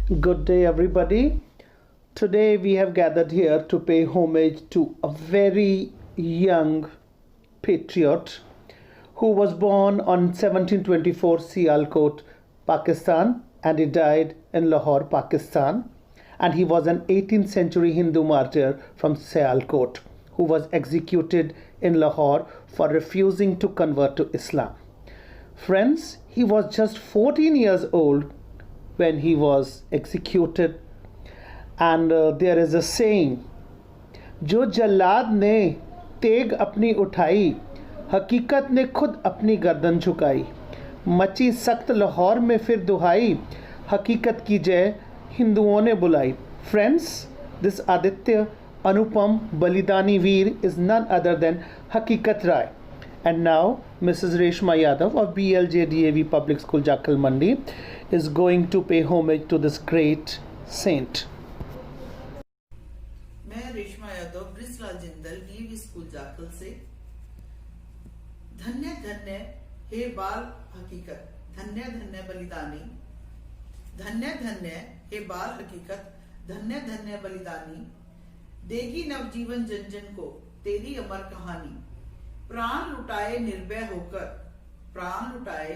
Good day, everybody. Today we have gathered here to pay homage to a very young patriot who was born on 1724 Sialkot, Pakistan, and he died in Lahore, Pakistan. And he was an 18th century Hindu martyr from Sialkot who was executed in Lahore for refusing to convert to Islam. Friends, he was just 14 years old when he was executed. And there is a saying, जो जल्लाद ने तेग अपनी उठाई, हकीकत ने खुद अपनी गर्दन झुकाई, मची सख्त लाहौर में फिर दुहाई, हकीकत की जय हिंदुओं ने बुलाई. Friends, this Aditya Anupam Balidani Veer is none other than Hakikat Rai. And now Mrs. Reshma Yadav of BLJ DAV Public School Jakhal Mandi is going to pay homage to this great saint. मैं Reshma Yadav Brijlal Jindal DAV school Jakhal से. धन्य धन्य हे बाल हकीकत, धन्य धन्य बलिदानी, धन्य धन्य हे बाल हकीकत, धन्य धन्य बलिदानी, देगी नवजीवन जन जन को तेरी अमर कहानी. प्राण लुटाए निर्भय होकर, प्राण लुटाए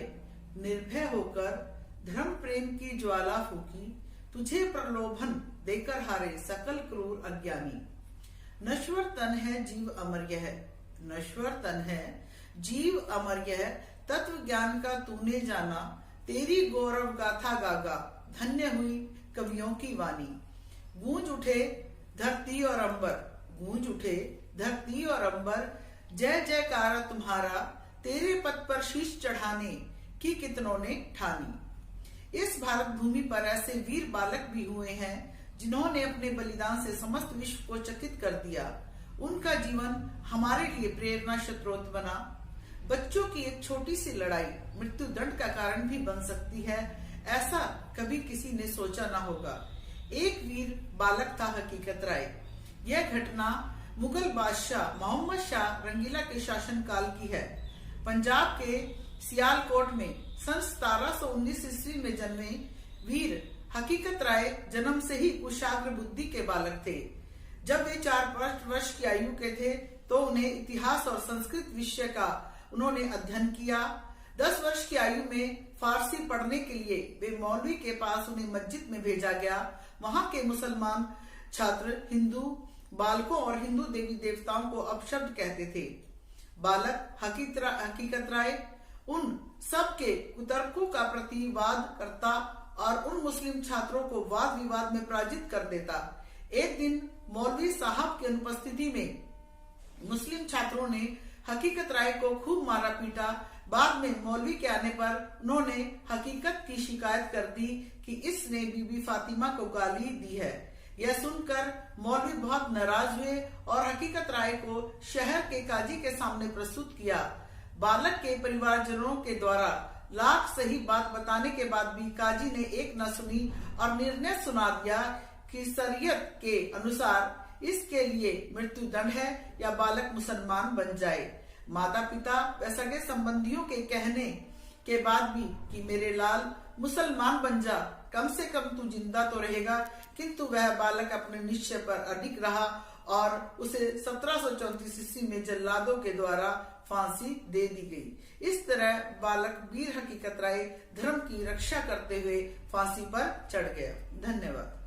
निर्भय होकर, धर्म प्रेम की ज्वाला फूकी, तुझे प्रलोभन देकर हारे सकल क्रूर अज्ञानी. नश्वर तन है जीव अमर यह, नश्वर तन है जीव अमर यह, तत्व ज्ञान का तूने जाना, तेरी गौरव गाथा गागा, धन्य हुई कवियों की वाणी. गूंज उठे धरती और अंबर, गूंज उठे धरती और अंबर, जय जयकार तुम्हारा, तेरे पद पर शीश चढ़ाने की कितनों ने ठानी. इस भारत भूमि पर ऐसे वीर बालक भी हुए हैं जिन्होंने अपने बलिदान से समस्त विश्व को चकित कर दिया. उनका जीवन हमारे लिए प्रेरणा स्रोत बना. बच्चों की एक छोटी सी लड़ाई मृत्यु दंड का कारण भी बन सकती है, ऐसा कभी किसी ने सोचा ना होगा. एक वीर बालक था हकीकत राय. यह घटना मुगल बादशाह मोहम्मद शाह रंगीला के शासन काल की है. पंजाब के सियालकोट में सन 1719 ईस्वी में जन्मे वीर हकीकत राय जन्म से ही कुशाग्र बुद्धि के बालक थे. जब वे 4 वर्ष की आयु के थे तो उन्हें इतिहास और संस्कृत विषय का उन्होंने अध्ययन किया. 10 वर्ष की आयु में फारसी पढ़ने के लिए वे मौलवी के पास उन्हें मस्जिद में भेजा गया. वहां के मुसलमान छात्र हिंदू बालकों और हिंदू देवी देवताओं को अपशब्द कहते थे. बालक हकीकत राय उन सब के कुतर्कों का प्रतिवाद करता और उन मुस्लिम छात्रों को वाद विवाद में पराजित कर देता. एक दिन मौलवी साहब की अनुपस्थिति में मुस्लिम छात्रों ने हकीकत राय को खूब मारा पीटा. बाद में मौलवी के आने पर उन्होंने हकीकत की शिकायत कर दी कि इसने बीबी फातिमा को गाली दी है. यह सुनकर मौलवी बहुत नाराज हुए और हकीकत राय को शहर के काजी के सामने प्रस्तुत किया. बालक के परिवारजनों के द्वारा लाख सही बात बताने के बाद भी काजी ने एक न सुनी और निर्णय सुना दिया कि शरीयत के अनुसार इसके लिए मृत्यु दंड है या बालक मुसलमान बन जाए. माता पिता व सगे संबंधियों के कहने के बाद भी कि मेरे लाल मुसलमान बन जा, कम से कम तू जिंदा तो रहेगा, किंतु वह बालक अपने निश्चय पर अडिग रहा और उसे 1734 ईस्वी में जल्लादों के द्वारा फांसी दे दी गई. इस तरह बालक वीर हकीकत राय धर्म की रक्षा करते हुए फांसी पर चढ़ गया. धन्यवाद.